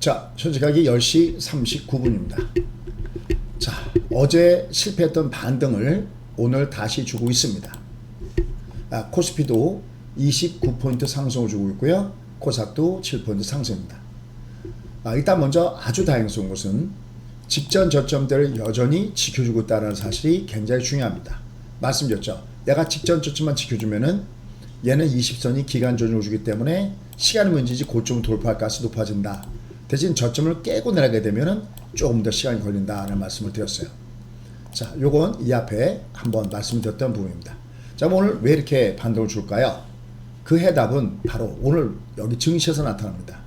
자, 현재 가격이 10시 39분입니다. 자, 어제 실패했던 반등을 오늘 다시 주고 있습니다. 코스피도 29포인트 상승을 주고 있고요. 코스닥도 7포인트 상승입니다. 일단 먼저 아주 다행스러운 것은 직전 저점대를 여전히 지켜주고 있다는 사실이 굉장히 중요합니다. 말씀드렸죠. 얘가 직전 저점만 지켜주면은 얘는 20선이 기간 조정을 주기 때문에 시간이 문제지 고점을 돌파할 가능성이 높아진다. 대신 저점을 깨고 내려가게 되면은 조금 더 시간이 걸린다는 말씀을 드렸어요. 자, 요건 이 앞에 한번 말씀드렸던 부분입니다. 자, 오늘 왜 이렇게 반등을 줄까요? 그 해답은 바로 오늘 여기 증시에서 나타납니다.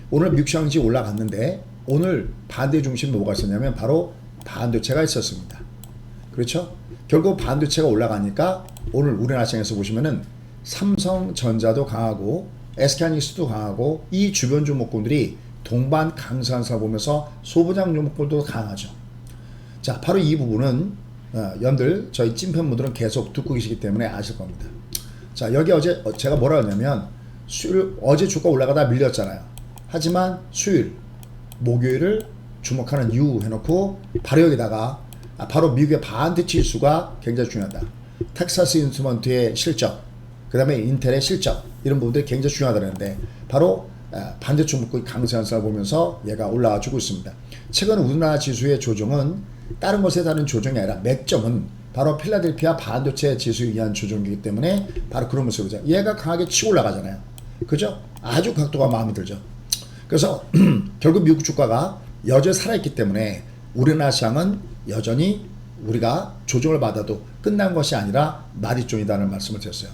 오늘 미국시장이 올라갔는데 오늘 반대 중심 뭐가 있었냐면 바로 반도체가 있었습니다. 그렇죠? 결국 반도체가 올라가니까 오늘 우리나라 시장에서 보시면은 삼성전자도 강하고 SK하이닉스도 강하고 이 주변 종목군들이 동반 강세한사 보면서 소부장 종목들도 강하죠. 자, 바로 이 부분은 여러분들 저희 찐팬분들은 계속 듣고 계시기 때문에 아실 겁니다. 자, 여기 어제 제가 뭐라 하냐면 수요일 어제 주가 올라가다 밀렸잖아요. 하지만 수요일 목요일을 주목하는 이유 해놓고 바로 여기다가 바로 미국의 반도체 지수가 굉장히 중요하다. 텍사스 인스트루먼트의 실적, 그 다음에 인텔의 실적 이런 부분들이 굉장히 중요하다는데 바로 반도체 종목의 강세 현상을 보면서 얘가 올라와 주고 있습니다. 최근 우리나라 지수의 조정은 다른 것에 따른 조정이 아니라 맥점은 바로 필라델피아 반도체 지수에 의한 조정이기 때문에 바로 그런 모습을 보자. 얘가 강하게 치고 올라가잖아요. 그죠? 아주 각도가 마음에 들죠. 그래서 결국 미국 주가가 여전히 살아있기 때문에 우리나라 시장은 여전히 우리가 조정을 받아도 끝난 것이 아니라 마디존이다는 말씀을 드렸어요.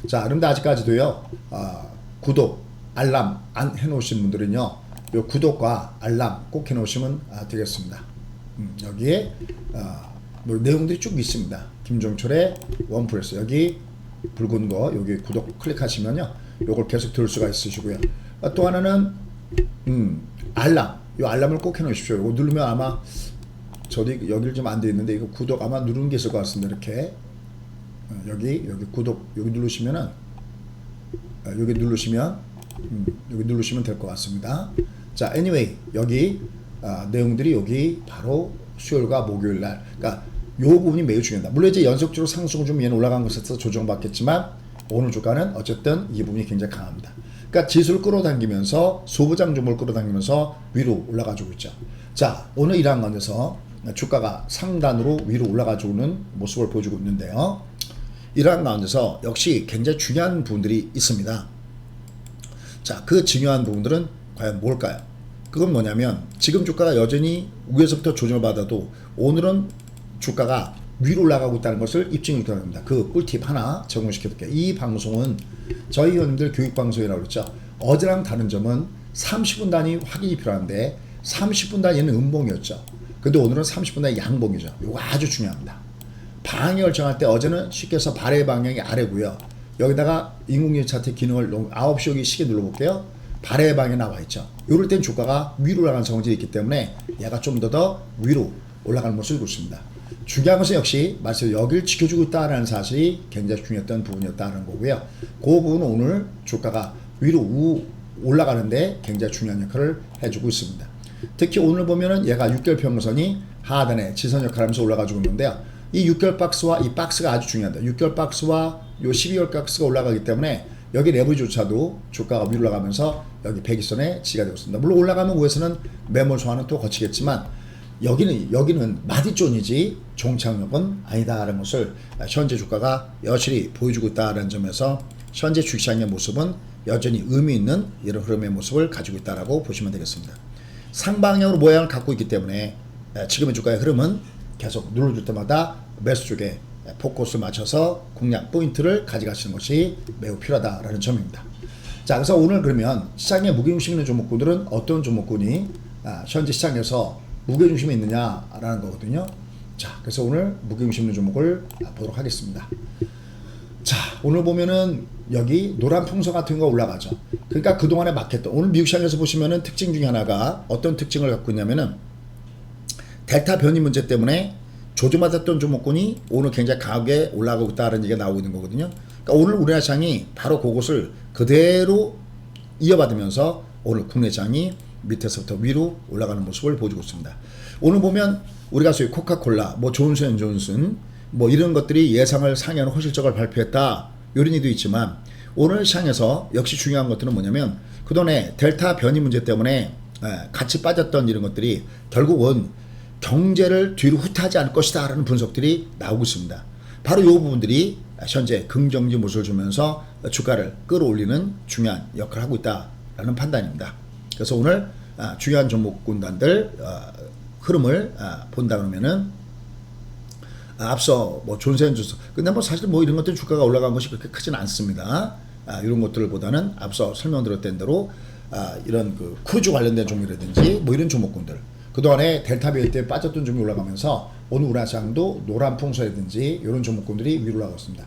자, 그런데 아직까지도요, 구독, 알람 안 해놓으신 분들은요, 요 구독과 알람 꼭 해놓으시면 되겠습니다. 여기에 뭐 내용들이 쭉 있습니다. 김종철의 원프레스 여기 붉은 거 여기 구독 클릭하시면요, 요걸 계속 들을 수가 있으시고요. 또 하나는 알람, 요 알람을 꼭 해놓으십시오. 이거 누르면 아마 저도 여기를 좀 안 돼 있는데 이거 구독 아마 누르는 게 있을 것 같습니다. 이렇게 여기 구독 여기 누르시면은 여기 누르시면 될 것 같습니다. 자, anyway 여기 내용들이 여기 바로 수요일과 목요일 날, 그러니까 요 부분이 매우 중요하다. 물론 이제 연속적으로 상승을 좀 얘는 올라간 것에서 조정받겠지만 오늘 주가는 어쨌든 이 부분이 굉장히 강합니다. 그러니까 지수를 끌어당기면서 소부장 종목을 끌어당기면서 위로 올라가지고 있죠. 자, 오늘 이러한 가운데서 주가가 상단으로 위로 올라가지고는 모습을 보여주고 있는데요. 이러한 가운데서 역시 굉장히 중요한 부분들이 있습니다. 자, 그 중요한 부분들은 과연 뭘까요? 그건 뭐냐면 지금 주가가 여전히 위에서부터 조정을 받아도 오늘은 주가가 위로 올라가고 있다는 것을 입증을 합니다. 그 꿀팁 하나 제공시켜 드릴게요. 이 방송은 저희 회원님들 교육방송이라고 그랬죠. 어제랑 다른 점은 30분 단위 확인이 필요한데 30분 단위는 음봉이었죠. 근데 오늘은 30분 단위 양봉이죠. 이거 아주 중요합니다. 방향 결정할 때 어제는 쉽게 해서 발의 방향이 아래고요. 여기다가 인공지능 차트 기능을 9시 여기 시계 눌러볼게요. 발의 방향이 나와 있죠. 이럴 땐 주가가 위로 올라가는 성질이 있기 때문에 얘가 좀 더 위로 올라가는 모습을 보십니다. 중요한 것은 역시 말씀 여기를 지켜주고 있다는 사실이 굉장히 중요했던 부분이었다는 거고요. 그 부분은 오늘 주가가 위로 올라가는데 굉장히 중요한 역할을 해주고 있습니다. 특히 오늘 보면은 얘가 6개월 평균선이 하단에 지선 역할을 하면서 올라가지고 있는데요. 이 6개월 박스와 이 박스가 아주 중요합니다. 6개월 박스와 요 12개월 박스가 올라가기 때문에 여기 레버리조차도 주가가 위로 올라가면서 여기 120선에 지가 되고 있습니다. 물론 올라가면 위에서는 매몰 소화는 또 거치겠지만 여기는 마디존이지 종착역은 아니다라는 것을 현재 주가가 여실히 보여주고 있다는 점에서 현재 주식시장의 모습은 여전히 의미 있는 이런 흐름의 모습을 가지고 있다라고 보시면 되겠습니다. 상방향으로 모양을 갖고 있기 때문에 지금의 주가의 흐름은 계속 눌러줄 때마다 매수 쪽에 포커스를 맞춰서 공략 포인트를 가져가시는 것이 매우 필요하다라는 점입니다. 자, 그래서 오늘 그러면 시장에 무게중심 있는 종목군들은 어떤 종목군이 현재 시장에서 무게중심이 있느냐라는 거거든요. 자, 그래서 오늘 무게중심 있는 종목을 보도록 하겠습니다. 자, 오늘 보면은 여기 노란 풍선 같은 거 올라가죠. 그러니까 그동안에 막혔던 오늘 미국 시장에서 보시면은 특징 중에 하나가 어떤 특징을 갖고 있냐면은 델타 변이 문제 때문에 조정받았던 종목군이 오늘 굉장히 강하게 올라가고 있다는 얘기가 나오고 있는 거거든요. 그러니까 오늘 우리나라 시장이 바로 그것을 그대로 이어받으면서 오늘 국내 시장이 밑에서부터 위로 올라가는 모습을 보여주고 있습니다. 오늘 보면 우리가 소위 코카콜라, 뭐 존슨앤존슨 뭐 이런 것들이 예상을 상회하는 호실적을 발표했다 이런 얘기도 있지만 오늘 시장에서 역시 중요한 것들은 뭐냐면 그동안에 델타 변이 문제 때문에 같이 빠졌던 이런 것들이 결국은 경제를 뒤로 후퇴하지 않을 것이다 라는 분석들이 나오고 있습니다. 바로 이 부분들이 현재 긍정적 모습을 주면서 주가를 끌어올리는 중요한 역할을 하고 있다라는 판단입니다. 그래서 오늘 중요한 종목군단들 흐름을 본다 그러면은 앞서 뭐 존슨앤존슨 근데 뭐 사실 뭐 이런 것들 주가가 올라간 것이 그렇게 크진 않습니다. 이런 것들보다는 앞서 설명드렸던 대로 이런 그 크루즈 관련된 종목이라든지 뭐 이런 종목군들 그동안에 델타 변이 때문에 빠졌던 종목이 올라가면서 오늘 우라시장도 노란 풍선이라든지 이런 종목군들이 위로 올라가고 있습니다.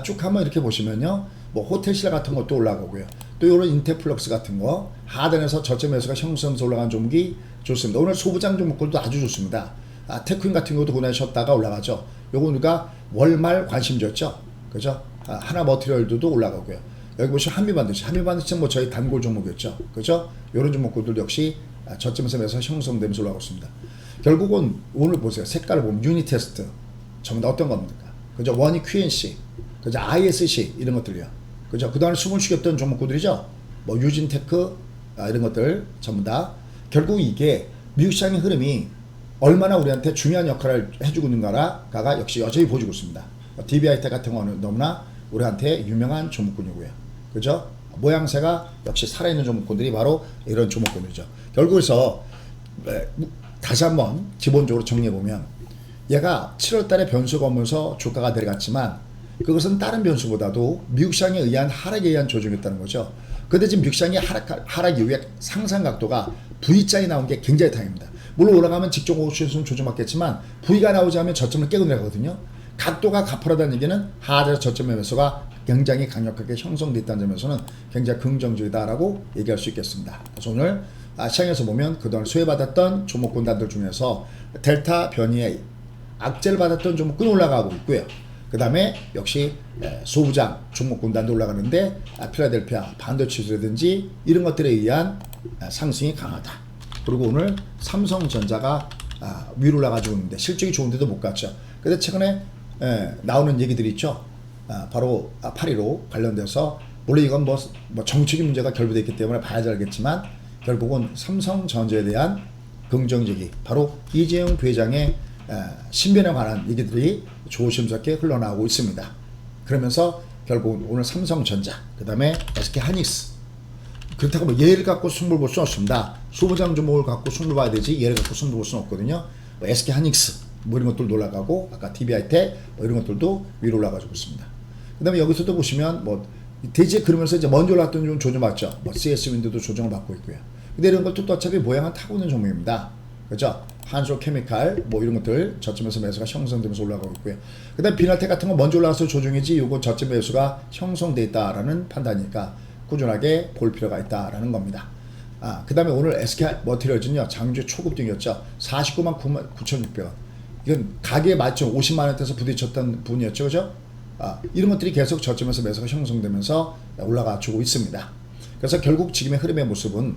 쭉 한번 이렇게 보시면요. 뭐 호텔시라 같은 것도 올라가고요. 또 이런 인테플럭스 같은 거 하단에서 저점 매수가 형성해서 올라간 종목이 좋습니다. 오늘 소부장 종목들도 아주 좋습니다. 테크인 같은 경우도 그날 쉬었다가 올라가죠. 요거 우리가 월말 관심주였죠. 그죠? 하나 머티리얼도 올라가고요. 여기 보시면 한미반도체 뭐 저희 단골 종목이었죠. 그죠? 이런 종목들 역시 저점에서 매수 형성되면서 올라가고 있습니다. 결국은 오늘 보세요. 색깔을 보면 유니테스트 전부 다 어떤 겁니까? 그죠? 원이 QNC, 그죠? ISC 이런 것들이요. 그죠? 그동안 숨을 쉬었던 종목들이죠. 뭐 유진테크 이런 것들 전부 다 결국 이게 미국 시장의 흐름이 얼마나 우리한테 중요한 역할을 해주고 있는가가 역시 여전히 보여주고 있습니다. DBIT 같은 거는 너무나 우리한테 유명한 종목군이고요. 그죠? 모양새가 역시 살아있는 종목군들이 바로 이런 종목군이죠. 결국에서 다시 한번 기본적으로 정리해보면 얘가 7월 달에 변수가 오면서 주가가 내려갔지만 그것은 다른 변수보다도 미국 시장에 의한 하락에 의한 조정이었다는 거죠. 근데 지금 미국 시장의 하락 이후에 상상 각도가 V자에 나온 게 굉장히 다행입니다. 물론 올라가면 직접 오션은 조정받겠지만 V가 나오지 않으면 저점을 깨고 내려가거든요. 각도가 가파르다는 얘기는 하단에서 저점의 매수가 굉장히 강력하게 형성됐다는 점에서는 굉장히 긍정적이다라고 얘기할 수 있겠습니다. 그래서 오늘 시장에서 보면 그동안 수혜받았던 종목군단들 중에서 델타 변이에 악재를 받았던 종목군 올라가고 있고요. 그 다음에 역시 소부장 종목군단도 올라가는데 필라델피아 반도체라든지 이런 것들에 의한 상승이 강하다. 그리고 오늘 삼성전자가 위로 올라가지고 있는데 실적이 좋은데도 못 갔죠. 근데 최근에 나오는 얘기들이 있죠. 바로 8.15 관련돼서 물론 이건 뭐 정치적인 문제가 결부되어 있기 때문에 봐야지 알겠지만 결국은 삼성전자에 대한 긍정적이 바로 이재용 부회장의 신변에 관한 얘기들이 조심스럽게 흘러나오고 있습니다. 그러면서 결국은 오늘 삼성전자 그 다음에 SK하이닉스 그렇다고 뭐 얘를 갖고 승부를 볼 수는 없습니다. 소부장 종목을 갖고 승부를 봐야 되지 얘를 갖고 승부를 볼 수는 없거든요. 뭐 SK하이닉스 뭐 이런 것들도 올라가고 아까 DBIT 뭐 이런 것들도 위로 올라가지고 있습니다. 그 다음에 여기서도 보시면 뭐 대지에 그러면서 이제 먼저 올랐던 좀 조정받죠. 뭐 CS윈드도 조정을 받고 있고요. 근데 이런 것도 또 어차피 모양은 타고 있는 종목입니다. 그죠? 한솔 케미칼 뭐 이런 것들 저점에서 매수가 형성되면서 올라가고 있고요. 그 다음에 비나텍 같은 건 먼저 올라가서 조정이지 요거 저점 매수가 형성돼 있다라는 판단이니까 꾸준하게 볼 필요가 있다라는 겁니다. 그 다음에 오늘 SK 머티리얼즈는요 장주 초급 등이었죠. 49만 9,600원. 이건 가격에 맞죠. 50만 원대에서 부딪혔던 분이었죠. 그죠? 이런 것들이 계속 저점에서 매수가 형성되면서 올라가 주고 있습니다. 그래서 결국 지금의 흐름의 모습은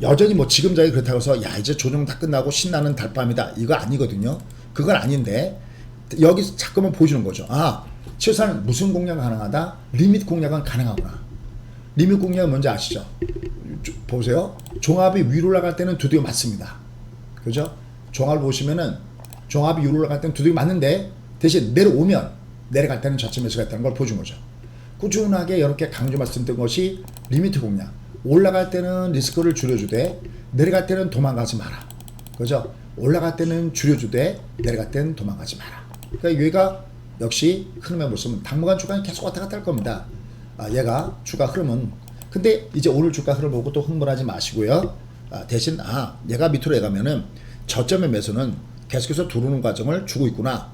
여전히 뭐 지금 자리 그렇다고 해서 야 이제 조정 다 끝나고 신나는 달밤이다 이거 아니거든요. 그건 아닌데 여기서 자꾸만 보여주는 거죠. 최소한 무슨 공략 가능하다? 리밋 공략은 가능하구나. 리밋 공략은 뭔지 아시죠? 보세요. 종합이 위로 올라갈 때는 두들겨 맞습니다. 그죠? 종합을 보시면은 종합이 위로 올라갈 때는 두들겨 맞는데 대신 내려오면 내려갈 때는 저점 매수가 있다는 걸 보여준 거죠. 꾸준하게 이렇게 강조 말씀드린 것이 리미트 공략. 올라갈 때는 리스크를 줄여주되 내려갈 때는 도망가지 마라. 그죠? 올라갈 때는 줄여주되 내려갈 때는 도망가지 마라. 그러니까 얘가 역시 흐름의 모습은 당분간 주가는 계속 왔다 갔다 할 겁니다. 얘가 주가 흐름은 근데 이제 오늘 주가 흐름 보고 또 흥분하지 마시고요. 대신 얘가 밑으로 가면은 저점의 매수는 계속해서 들어오는 과정을 주고 있구나.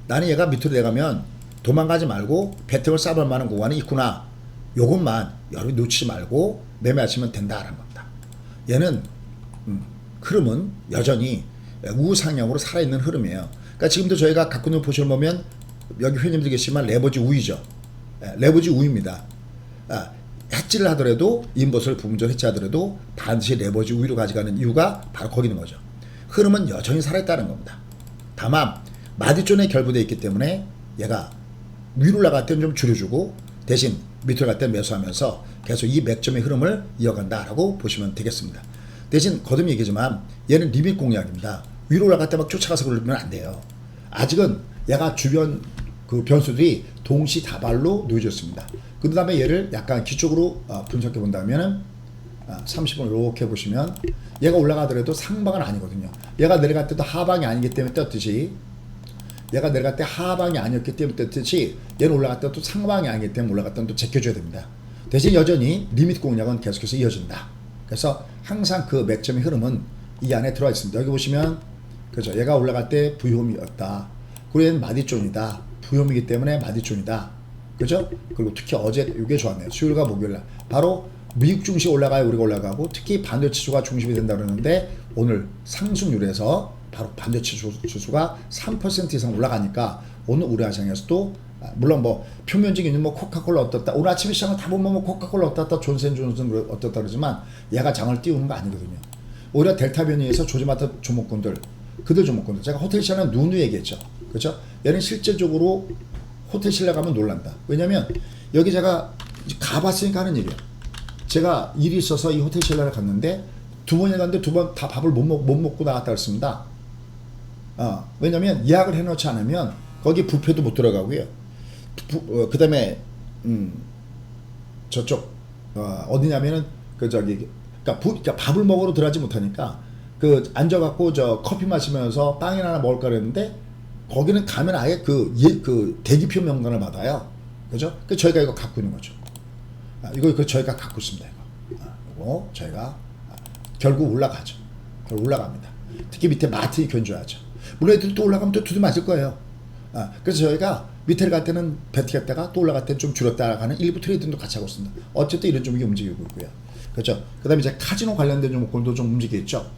나는 얘가 밑으로 내가면 도망가지 말고 배팅을 쌓을 만한 구간이 있구나. 요것만 여러분이 놓치지 말고 매매하시면 된다라는 겁니다. 얘는 흐름은 여전히 우상향으로 살아있는 흐름이에요. 그러니까 지금도 저희가 갖고 있는 포지션을 보면 여기 회원님들 계시지만 레버지 우위죠. 레버지 우위입니다. 해지를 하더라도 인버스를 부분적으로 해지하더라도 반드시 레버리지 위로 가져가는 이유가 바로 거기 있는 거죠. 흐름은 여전히 살아있다는 겁니다. 다만 마디존에 결부되어 있기 때문에 얘가 위로 올라갈 때는 좀 줄여주고 대신 밑으로 갈 때는 매수하면서 계속 이 맥점의 흐름을 이어간다라고 보시면 되겠습니다. 대신 거듭 얘기지만 얘는 리밋 공략입니다. 위로 올라갈 때 막 쫓아가서 그러면 안 돼요. 아직은 얘가 주변 그 변수들이 동시다발로 놓여졌습니다. 그 다음에 얘를 약간 기초적으로 분석해 본다면은 30분 이렇게 보시면 얘가 올라가더라도 상방은 아니거든요. 얘가 내려갈 때도 하방이 아니기 때문에 떴듯이 얘가 내려갈 때 하방이 아니었기 때문에 떴듯이 얘는 올라갈 때도 상방이 아니기 때문에 올라갈 때는 또 제껴줘야 됩니다. 대신 여전히 리미트 공략은 계속해서 이어진다. 그래서 항상 그 맥점의 흐름은 이 안에 들어와 있습니다. 여기 보시면 그죠? 얘가 올라갈 때 부효미였다. 그리고 얘는 마디존이다. 부효미이기 때문에 마디존이다. 그죠? 그리고 특히 어제 이게 좋았네요. 수요일과 목요일날 바로 미국 증시 올라가야 우리가 올라가고 특히 반도체 지수가 중심이 된다 그러는데 오늘 상승률에서 바로 반도체 지수가 3% 이상 올라가니까 오늘 우리나라시장에서도 물론 뭐 표면적인 뭐 코카콜라 어떻다 오늘 아침에 시장을 다 보면 뭐 코카콜라 어떻다 존슨존슨 어떻다 그러지만 얘가 장을 띄우는 거 아니거든요. 오히려 델타 변이에서 조지마트 종목군들 그들 종목군들 제가 호텔 시장은 누누 얘기했죠. 그렇죠? 얘는 실제적으로 호텔 신라 가면 놀란다. 왜냐면 여기 제가 가봤으니까 하는 일이야. 제가 일이 있어서 이 호텔 신라를 갔는데 두 번이나 갔는데 두 번 다 밥을 못 먹고 나갔다 그랬습니다. 왜냐면 예약을 해놓지 않으면 거기 뷔페도 못 들어가고요. 그 다음에 저쪽 어디냐면은 그 저기 그러니까 밥을 먹으러 들어가지 못하니까 그 앉아갖고 저 커피 마시면서 빵이나 하나 먹을까 그랬는데 거기는 가면 아예 그 대기표 명단을 받아요. 그죠? 그 저희가 이거 갖고 있는 거죠. 이거 저희가 갖고 있습니다. 이거 저희가 결국 올라가죠. 결국 올라갑니다. 특히 밑에 마트이 견줘야죠. 물론 애들 또 올라가면 또 두드 맞을 거예요. 그래서 저희가 밑에를 갈 때는 베티했다가 또 올라갈 때는 좀 줄였다가 하는 일부 트레이딩도 같이 하고 있습니다. 어쨌든 이런 종목이 움직이고 있고요. 그렇죠. 그 다음에 이제 카지노 관련된 종목들도 좀 움직이겠죠.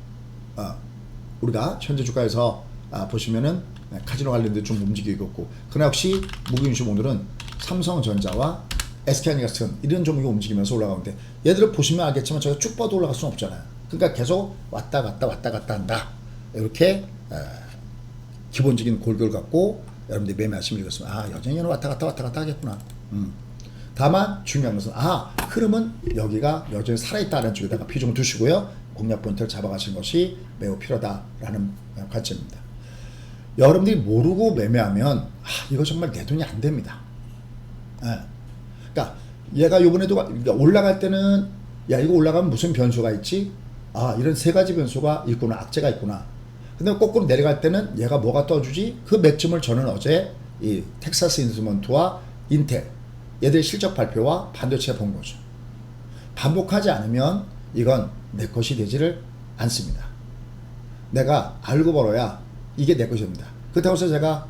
우리가 현재 주가에서 보시면은 카지노 관련된 좀 움직이고 있고, 그러나 역시 무기중심 오늘은 삼성전자와 SK하이닉스 이런 종목이 움직이면서 올라가는데 얘들을 보시면 알겠지만 저희가 쭉 뻗어 올라갈 수는 없잖아요. 그러니까 계속 왔다 갔다 한다. 이렇게 기본적인 골격을 갖고 여러분들이 매매하시면 되겠습니다. 여전히 왔다 갔다 하겠구나. 다만 중요한 것은 흐름은 여기가 여전히 살아있다는 쪽에다가 비중을 두시고요. 공략 포인트를 잡아가시는 것이 매우 필요하다라는 관점입니다. 여러분들이 모르고 매매하면 이거 정말 내 돈이 안 됩니다. 그러니까 얘가 요번에도 올라갈 때는 야 이거 올라가면 무슨 변수가 있지? 이런 세 가지 변수가 있구나. 악재가 있구나. 근데 거꾸로 내려갈 때는 얘가 뭐가 떠주지? 그 맥점을 저는 어제 이 텍사스 인스트루먼트와 인텔 얘들의 실적 발표와 반도체에 본 거죠. 반복하지 않으면 이건 내 것이 되지를 않습니다. 내가 알고 벌어야 이게 내 것입니다. 그렇다고 해서 제가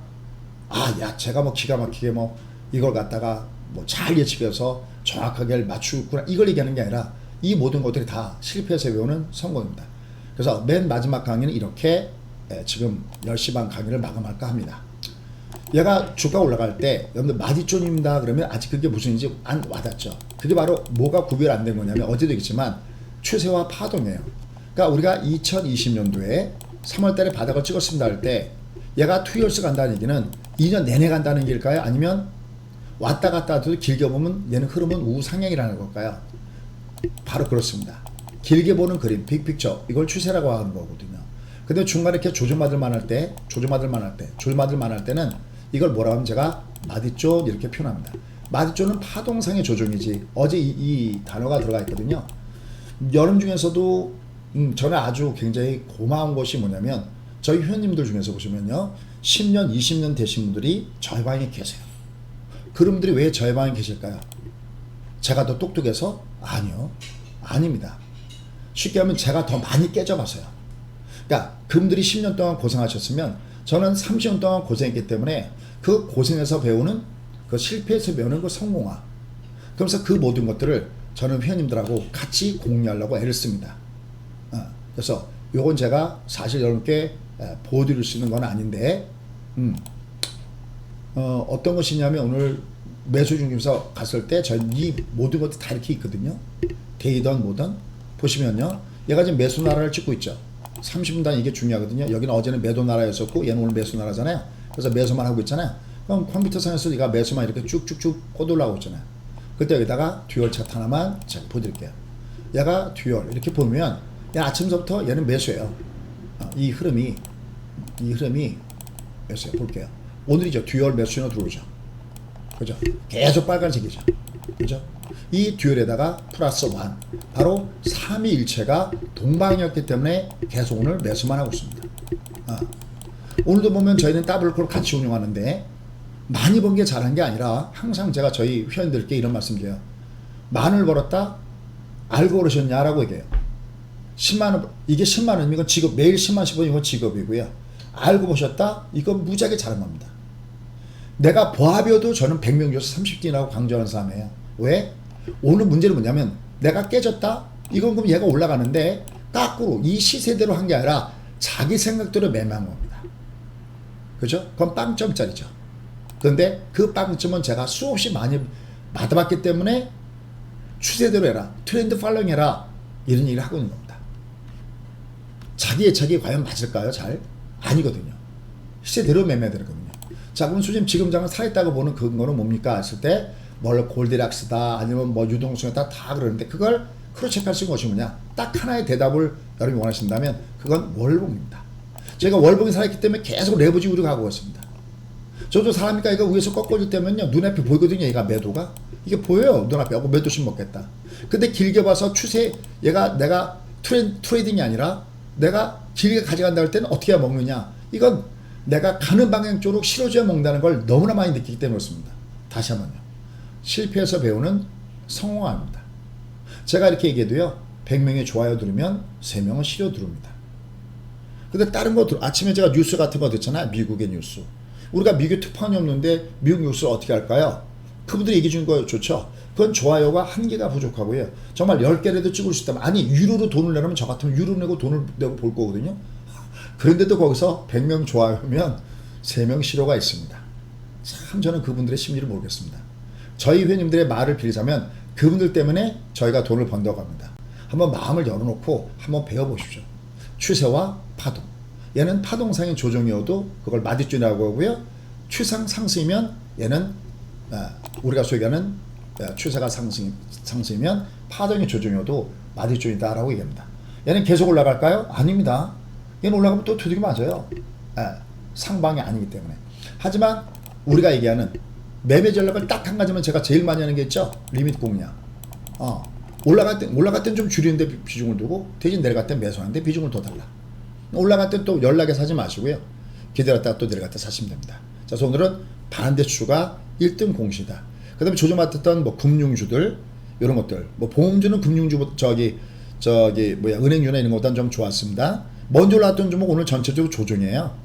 제가 뭐 기가 막히게 뭐 이걸 갖다가 뭐 잘 예측해서 정확하게 맞추구나 이걸 얘기하는 게 아니라 이 모든 것들이 다 실패해서 배우는 성공입니다. 그래서 맨 마지막 강의는 이렇게 지금 10시 반 강의를 마감할까 합니다. 얘가 주가 올라갈 때 여러분들 마디존입니다 그러면 아직 그게 무슨인지 안 와닿죠. 그게 바로 뭐가 구별 안 된 거냐면 어제도 얘기했지만 추세와 파동이에요. 그러니까 우리가 2020년도에 3월 달에 바닥을 찍었습니다 할 때 얘가 2years 간다는 얘기는 2년 내내 간다는 얘기일까요? 아니면 왔다 갔다 해도 길게 보면 얘는 흐름은 우상향이라는 걸까요? 바로 그렇습니다. 길게 보는 그림, 빅픽처 이걸 추세라고 하는 거거든요. 근데 중간에 이렇게 조정받을 만할 때는 이걸 뭐라고 하면 제가 마디존 이렇게 표현합니다. 마디존은 파동상의 조정이지 어제 이 단어가 들어가 있거든요. 여러분 중에서도 저는 아주 굉장히 고마운 것이 뭐냐면 저희 회원님들 중에서 보시면요 10년 20년 되신 분들이 저희 방에 계세요. 그분들이 왜 저희 방에 계실까요? 제가 더 똑똑해서? 아니요, 아닙니다. 쉽게 하면 제가 더 많이 깨져봤어요. 그러니까 그분들이 10년 동안 고생하셨으면 저는 30년 동안 고생했기 때문에 그 고생에서 배우는 그 실패에서 배우는 그 성공화, 그러면서 그 모든 것들을 저는 회원님들하고 같이 공유하려고 애를 씁니다. 그래서 요건 제가 사실 여러분께 보여드릴 수 있는 건 아닌데 어떤 것이냐면 오늘 매수 중심에서 갔을 때 저희 이 모든 것도 다 이렇게 있거든요. 데이든 뭐든 보시면요. 얘가 지금 매수 나라를 찍고 있죠. 30분단 이게 중요하거든요. 여기는 어제는 매도 나라였었고 얘는 오늘 매수 나라잖아요. 그래서 매수만 하고 있잖아요. 그럼 컴퓨터상에서 얘가 매수만 이렇게 쭉쭉쭉 꽂 올라오고 있잖아요. 그때 여기다가 듀얼 차트 하나만 제가 보여드릴게요. 얘가 듀얼 이렇게 보면 아침부터 얘는 매수예요. 이 흐름이 매수예요. 볼게요. 오늘이죠. 듀얼 매수로 들어오죠. 그죠? 계속 빨간색이죠. 그죠? 이 듀얼에다가 플러스 1 바로 3위일체가 동방이었기 때문에 계속 오늘 매수만 하고 있습니다. 오늘도 보면 저희는 더블콜 같이 운영하는데 많이 번 게 잘한 게 아니라 항상 제가 저희 회원들께 이런 말씀드려요. 만원을 벌었다 알고 그러셨냐라고 얘기해요. 10만원 이게 10만원 이건 직업 매일 10만씩 버는 이건 직업이고요. 알고 보셨다 이건 무지하게 잘한 겁니다. 내가 보합이어도 저는 100명 중에서 30개라고 강조하는 사람이에요. 왜? 오늘 문제는 뭐냐면 내가 깨졌다 이건 그럼 얘가 올라가는데 거꾸로 이 시세대로 한 게 아니라 자기 생각대로 매매한 겁니다. 그죠? 그건 빵점짜리죠. 그런데 그 빵점은 제가 수없이 많이 받아봤기 때문에 추세대로 해라 트렌드 팔로잉 해라 이런 얘기를 하고 있는 겁니다. 자기 예측이 과연 맞을까요? 잘? 아니거든요. 시세대로 매매해야 되거든요. 자 그럼 수님 지금 장은 살아있다고 보는 그거는 뭡니까 했을 때 뭘 골디락스다 아니면 뭐 유동성이다 다 그러는데 그걸 크로체크할 수 있는 것이 뭐냐 딱 하나의 대답을 여러분이 원하신다면 그건 월봉입니다. 제가 월봉이 살아있기 때문에 계속 레버지 우리가 하고 있습니다. 저도 사람이니까 이거 위에서 꺾어질 때면요 눈앞에 보이거든요. 얘가 매도가 이게 보여요. 눈앞에 하고 매도씩 먹겠다. 근데 길게 봐서 추세 얘가 내가 트레이딩이 아니라 내가 길게 가져간다 할 때는 어떻게 먹느냐 이건 내가 가는 방향 쪽으로 실어줘야 먹는다는 걸 너무나 많이 느끼기 때문에 그렇습니다. 다시 한번요. 실패해서 배우는 성공합니다. 제가 이렇게 얘기해도요. 100명의 좋아요 누르면 3명은 싫어 누릅니다. 근데 다른 거 아침에 제가 뉴스 같은 거 듣잖아요. 미국의 뉴스. 우리가 미국 특파원이 없는데 미국 뉴스를 어떻게 할까요? 그분들이 얘기해 주는 거 좋죠. 그건 좋아요가 한 개가 부족하고요. 정말 10개라도 찍을 수 있다면 아니 유로로 돈을 내려면 저 같으면 유로 내고 돈을 내고 볼 거거든요. 그런데도 거기서 100명 좋아요면 3명 싫어가 있습니다. 참 저는 그분들의 심리를 모르겠습니다. 저희 회원님들의 말을 빌자면 그분들 때문에 저희가 돈을 번다고 합니다. 한번 마음을 열어놓고 한번 배워보십시오. 추세와 파동. 얘는 파동상의 조정이어도 그걸 마디줄이라고 하고요. 추상 상승이면 얘는 우리가 소위 하는 추세가 상승이면 파동의 조정이어도 마디줄이다라고 얘기합니다. 얘는 계속 올라갈까요? 아닙니다. 얘는 올라가면 또 두들겨 맞아요. 상방이 아니기 때문에. 하지만 우리가 얘기하는 매매 전략을 딱 한 가지만 제가 제일 많이 하는 게 있죠. 리밋 공략. 올라갈 땐 좀 줄이는데 비중을 두고 대신 내려갈 땐 매수하는데 비중을 더 달라. 올라갈 땐 또 연락에 사지 마시고요. 기다렸다가 또 내려갔다 사시면 됩니다. 자, 그래서 오늘은 반대추가 1등 공시다. 그 다음에 조정받았던 뭐 금융주들 이런 것들 뭐 보험주는 금융주 은행주나 이런 것보다는 좀 좋았습니다. 먼저 올랐던 종목 오늘 전체적으로 조정이에요.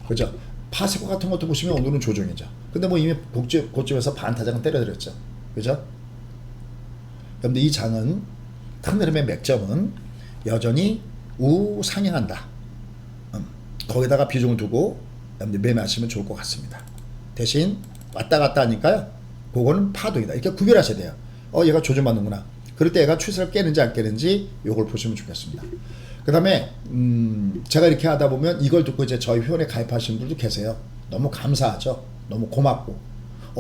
그죠? 파세코 같은 것도 보시면 오늘은 조정이죠. 근데 뭐 이미 고점에서 반타작은 때려드렸죠. 그죠? 그런데 이 장은 큰 흐름의 맥점은 여전히 우상향한다. 거기다가 비중을 두고 매매하시면 좋을 것 같습니다. 대신 왔다 갔다 하니까요. 그거는 파동이다. 이렇게 구별하셔야 돼요. 얘가 조정받는구나. 그럴 때 얘가 추세를 깨는지 안 깨는지 요걸 보시면 좋겠습니다. 그 다음에 제가 이렇게 하다 보면 이걸 듣고 이제 저희 회원에 가입하시는 분들도 계세요. 너무 감사하죠. 너무 고맙고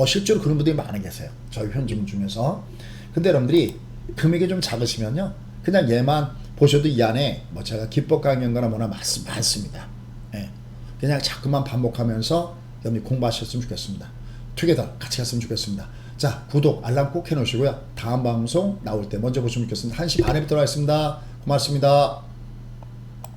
실제로 그런 분들이 많이 계세요. 저희 회원분 중에서. 근데 여러분들이 금액이 좀 작으시면요 그냥 얘만 보셔도 이 안에 뭐 제가 기법 강연거나 뭐나 많습니다. 그냥 자꾸만 반복하면서 여러분이 공부하셨으면 좋겠습니다. 투게더 같이 갔으면 좋겠습니다. 자, 구독 알람 꼭 해놓으시고요. 다음 방송 나올 때 먼저 보시면 좋겠습니다. 1시 반에 뵙도록 하겠습니다. 고맙습니다.